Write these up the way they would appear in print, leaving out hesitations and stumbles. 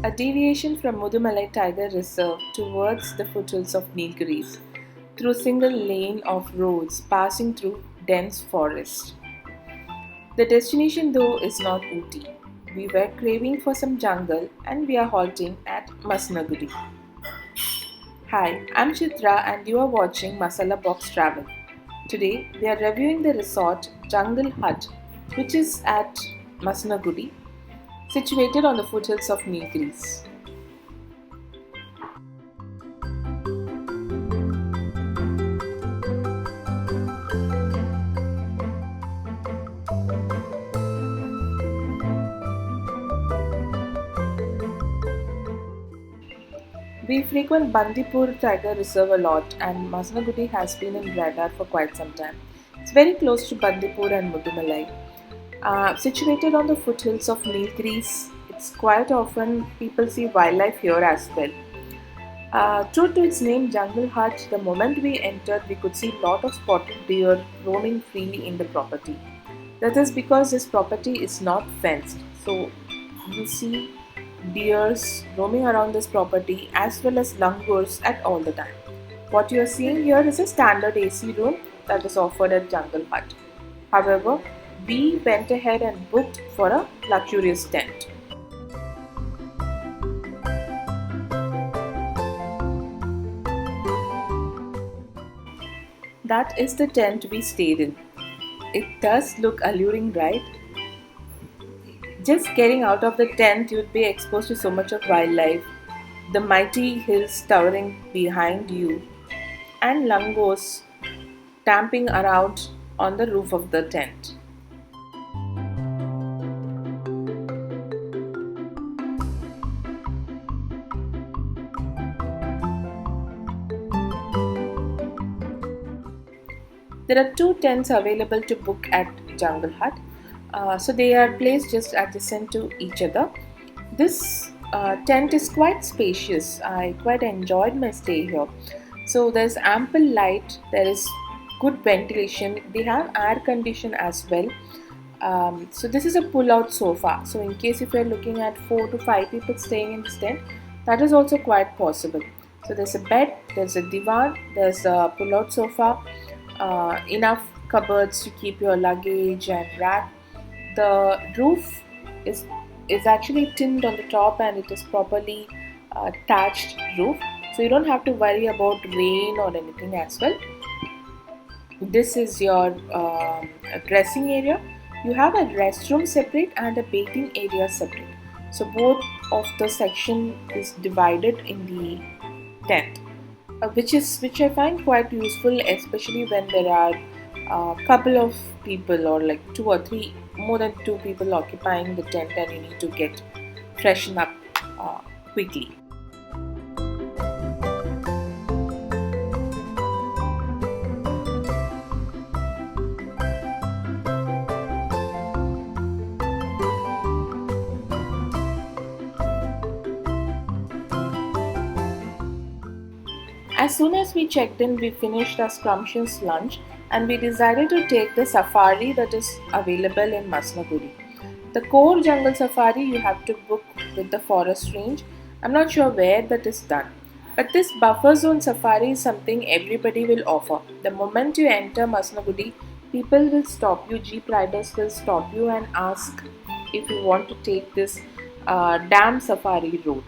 a deviation from Mudumalai Tiger Reserve towards the foothills of Nilgiris through single lane of roads passing through dense forest. The destination though is not Ooty. We were craving for some jungle and we are halting at Masnagudi. Hi, I'm Chitra and you are watching Masala Box Travel. Today we are reviewing the resort Jungle Hut, which is at Masnagudi, situated on the foothills of Nilgiris. We frequent Bandipur Tiger Reserve a lot, and Masnagudi has been in radar for quite some time. It's very close to Bandipur and Mudumalai. Situated on the foothills of Nilgiris, it's quite often people see wildlife here as well. True to its name, Jungle Hut, the moment we entered, we could see a lot of spotted deer roaming freely in the property. That is because this property is not fenced, so you see deers roaming around this property as well as langurs at all the time. What you are seeing here is a standard AC room that is offered at Jungle Hut. However, we went ahead and booked for a luxurious tent. That is the tent we stayed in. It does look alluring, right? Just getting out of the tent, you'd be exposed to so much of wildlife, the mighty hills towering behind you, and langurs stamping around on the roof of the tent. There are two tents available to book at Jungle Hut. So they are placed just adjacent to each other. This tent is quite spacious. I quite enjoyed my stay here. So there's ample light, there is good ventilation. They have air condition as well. So this is a pull-out sofa. So in case if you're looking at 4 to 5 people staying in this tent, that is also quite possible. So there's a bed, there's a divan, there's a pull-out sofa, enough cupboards to keep your luggage and rack. The roof is is actually tinned on the top and it is properly thatched roof, so you don't have to worry about rain or anything as well. This is your dressing area. You have a restroom separate and a bathing area separate, so both of the section is divided in the tent, which I find quite useful, especially when there are a couple of people or like two or three, more than two people occupying the tent, and you need to get freshen up quickly. As soon as we checked in, we finished our scrumptious lunch and we decided to take the safari that is available in Masnagudi. The core jungle safari you have to book with the forest range. I'm not sure where that is done. But this buffer zone safari is something everybody will offer. The moment you enter Masnagudi, people will stop you, jeep riders will stop you and ask if you want to take this dam safari road,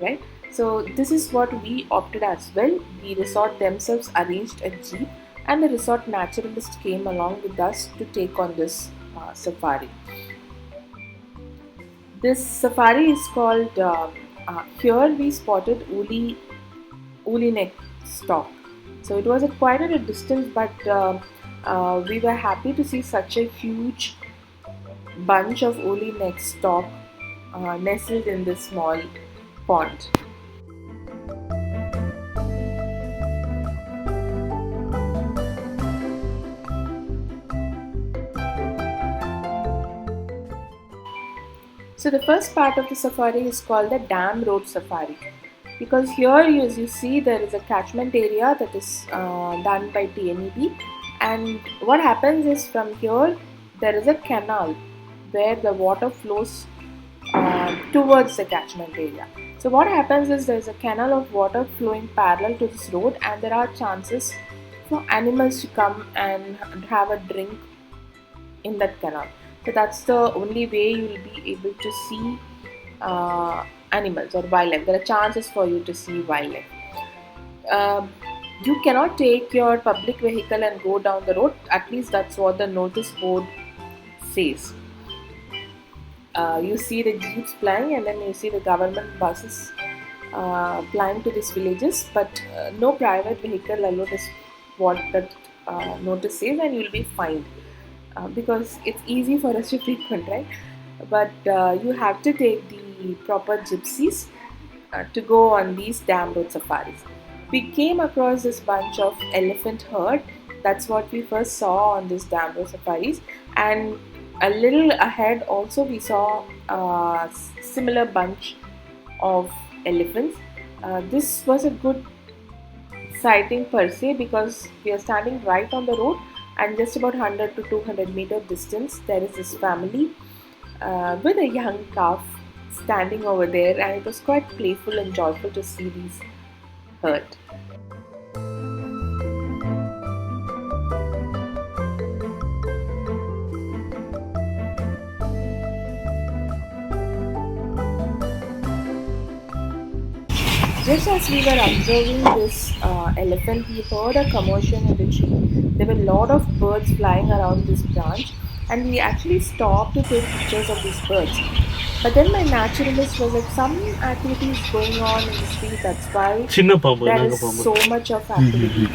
right? So this is what we opted as well. The resort themselves arranged a jeep and the resort naturalist came along with us to take on this safari. This safari is called, here we spotted woolly neck stock. So it was at quite at a distance, but we were happy to see such a huge bunch of woolly neck stock nestled in this small pond. So the first part of the safari is called the Dam Road Safari, because here as you see there is a catchment area that is done by TNEB, and what happens is from here there is a canal where the water flows towards the catchment area. So what happens is there's a canal of water flowing parallel to this road, and there are chances for animals to come and have a drink in that canal. So that's the only way you will be able to see animals or wildlife. There are chances for you to see wildlife. Um, you cannot take your public vehicle and go down the road. At least that's what the notice board says. You see the jeeps plying, and then you see the government buses plying to these villages, but no private vehicle allowed is what that notice says, and you will be fined because it's easy for us to frequent, right? But you have to take the proper gypsies to go on these dam road safaris. We came across this bunch of elephant herd. That's what we first saw on this dam road safaris, and a little ahead also we saw a similar bunch of elephants. This was a good sighting per se because we are standing right on the road, and just about 100 to 200-meter distance there is this family with a young calf standing over there, and it was quite playful and joyful to see these herd. Just as we were observing this elephant, we heard a commotion in the tree. There were a lot of birds flying around this branch, and we actually stopped to take pictures of these birds. But then my naturalist was like, some activity is going on in the tree, that's why சின்ன பாம்பு there நாங்க is பாம்பு so much of activity.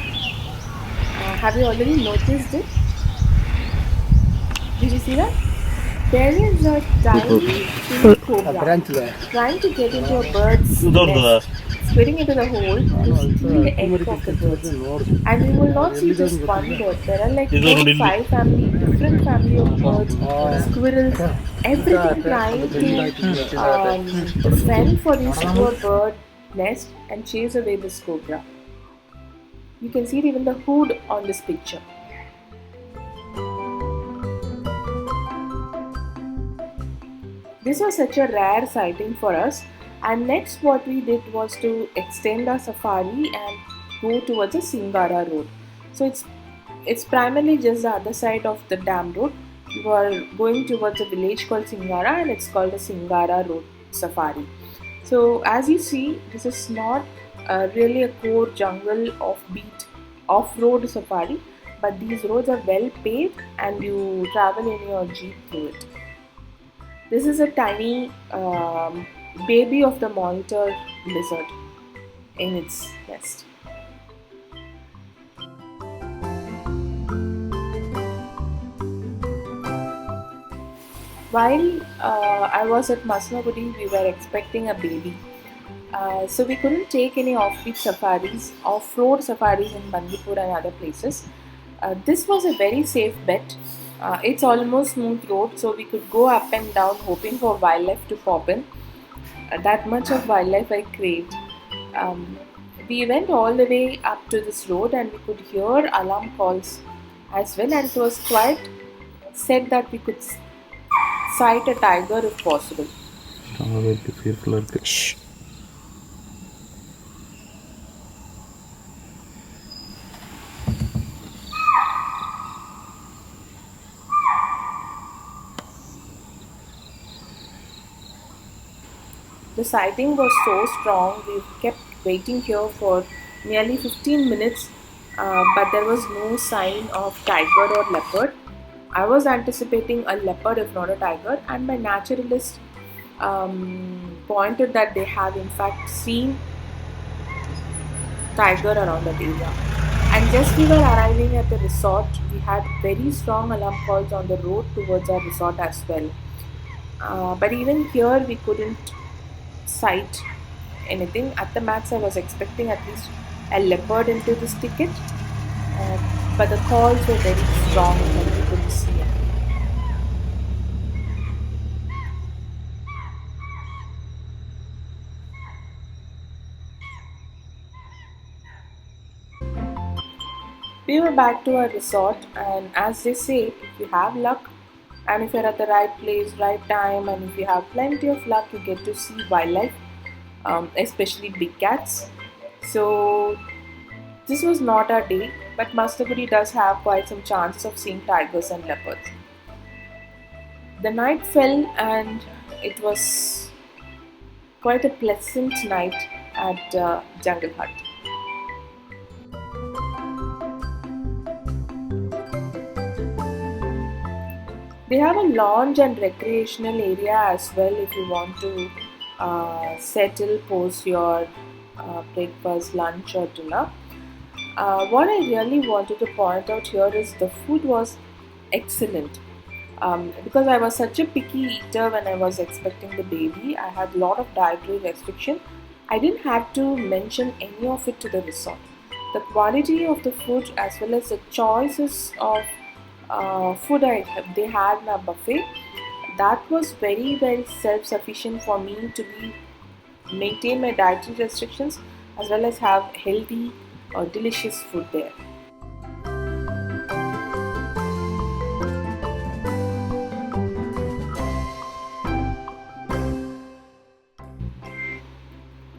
Have you already noticed it? Did you see that? There is a tiny pink cobra trying to get into a bird's இதோ இருக்குதா nest, squirting into the hole to steal the egg of the birds. And we will not see just one bird. There are like இது 4 ஒரு 5 family, different family of birds, squirrels, everything trying to fend for this poor bird nest and chase away this cobra. You can see even the hood on this picture. This was such a rare sighting for us, and next what we did was to extend our safari and go towards the Singara road. So it's primarily just the other side of the dam road. We were going towards a village called Singara, and it's called the Singara road safari. So as you see, this is not really a core jungle offbeat off-road safari, but these roads are well paved and you travel in your jeep through it. This is a tiny baby of the monitor lizard in its nest. While I was at Masnagudi, we were expecting a baby. So we couldn't take any off-road safaris in Bandipur and other places. This was a very safe bet. It's almost smooth road, so we could go up and down hoping for wildlife to pop in. That much of wildlife I craved. We went all the way up to this road, and we could hear alarm calls as well, and it was quite said that we could sight a tiger if possible. The sighting was so strong, we kept waiting here for nearly 15 minutes, but there was no sign of tiger or leopard. I was anticipating a leopard, if not a tiger, and my naturalist pointed that they have in fact seen tiger around that area. And just we were arriving at the resort, we had very strong alarm calls on the road towards our resort as well. But even here, we couldn't sight anything. At the max, I was expecting at least a leopard into this ticket, but the calls were very strong and we couldn't see it. We were back to our resort, and as they say, if you have luck, And if you're at the right place, right time, and if you have plenty of luck, you get to see wildlife, especially big cats. So this was not our day, but Mastaguri does have quite some chances of seeing tigers and leopards. The night fell, and it was quite a pleasant night at Jungle Hut. They have a lounge and recreational area as well if you want to settle post your breakfast, lunch, or dinner. What I really wanted to point out here is the food was excellent. Because I was such a picky eater when I was expecting the baby, I had a lot of dietary restriction. I didn't have to mention any of it to the resort. The quality of the food as well as the choices of they had in a buffet, that was very self-sufficient for me to be maintain my dietary restrictions as well as have healthy or delicious food there.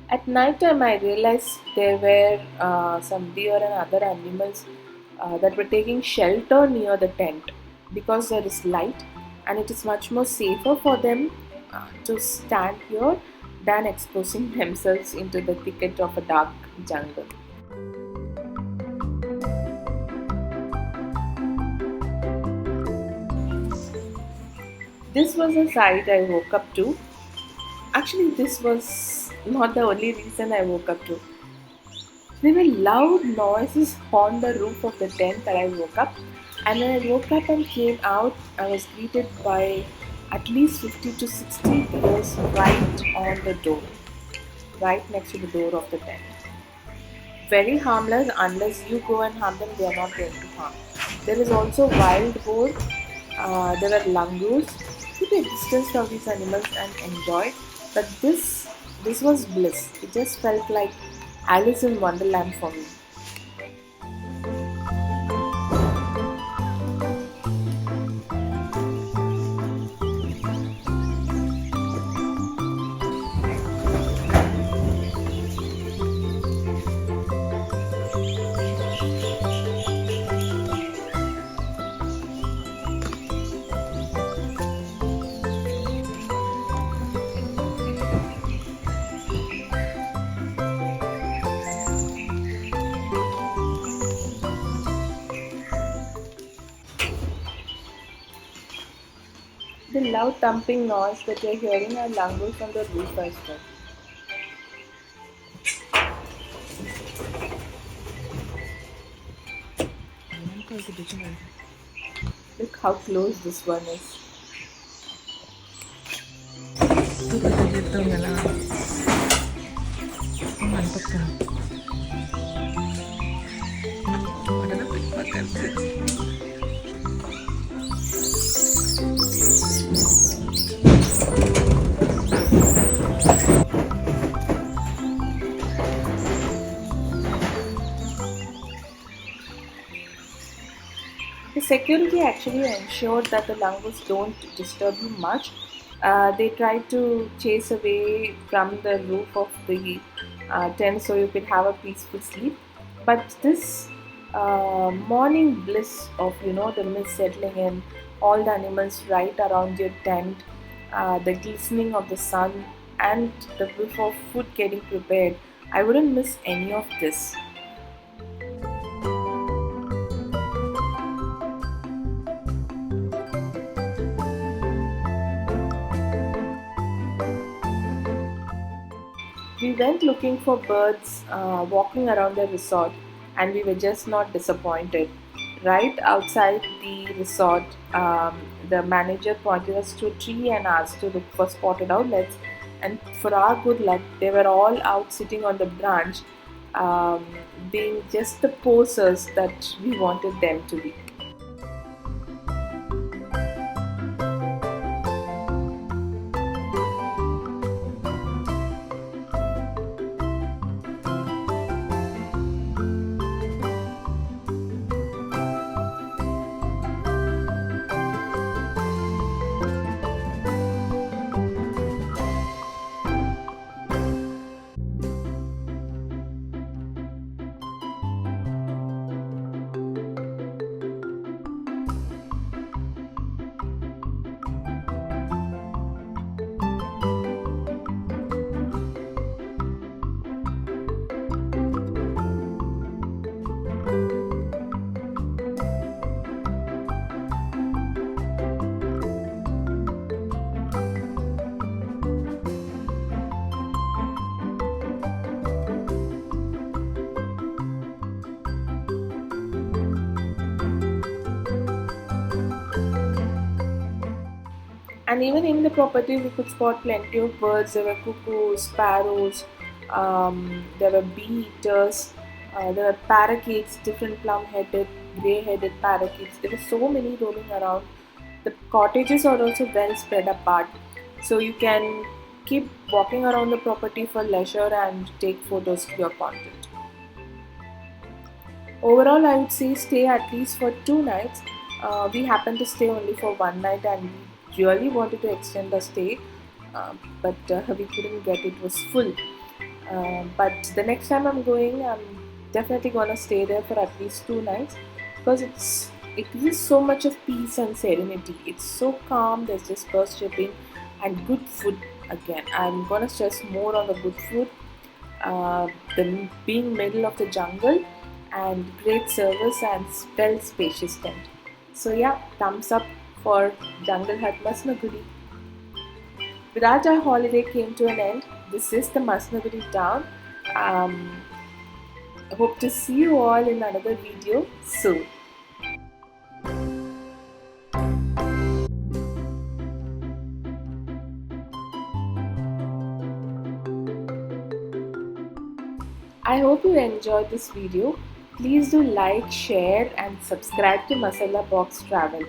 At night time, I realized there were some deer and other animals that were taking shelter near the tent because there is light and it is much more safer for them to stand here than exposing themselves into the thicket of a dark jungle. This was a sight I woke up to. Actually, this was not the only reason I woke up to. There were loud noises on the roof of the tent that I woke up. And when I woke up and came out, I was greeted by at least 50 to 60 deers right on the door, right next to the door of the tent. Very harmless, unless you go and harm them, they are not going to harm. There is also wild boar, there are langurs. Keep a distance from these animals and enjoy. But this was bliss. It just felt like Alice in Wonderland for me. The loud thumping noise that you're hearing are langurs on the roof as well. Look how close this one is. Gitu nga lang. Mantok ka. Ada na pagpakan. The security actually ensured that the langurs don't disturb you much. They tried to chase away from the roof of the tent so you could have a peaceful sleep. But this morning bliss of the mist settling in, all the animals right around your tent, the glistening of the sun, and the whiff of food getting prepared, I wouldn't miss any of this. We went looking for birds walking around the resort, and we were just not disappointed. Right outside the resort, the manager pointed us to a tree and asked to look for spotted owlets. And for our good luck, they were all out sitting on the branch, um, being just the posers that we wanted them to be. And even in the property, we could spot plenty of birds. There were cuckoos, sparrows, there were bee eaters, there were parakeets, different plum-headed, grey-headed parakeets. There were so many roaming around. The cottages are also well spread apart, so you can keep walking around the property for leisure and take photos to your content. Overall, I would say stay at least for 2 nights. We happened to stay only for one night and we really wanted to extend the stay, but we couldn't get it, was full. But the next time I'm going, I'm definitely gonna stay there for at least 2 nights because it gives so much of peace and serenity. It's so calm. There's just bird chirping and good food. Again, I'm gonna stress more on the good food, the being middle of the jungle, and great service and well spacious tent. So yeah, thumbs up for Jungle Hut Masnaguri. With that, our holiday came to an end. This is the Masnaguri town. I hope to see you all in another video soon. I hope you enjoyed this video. Please do like, share and subscribe to Masala Box Travel.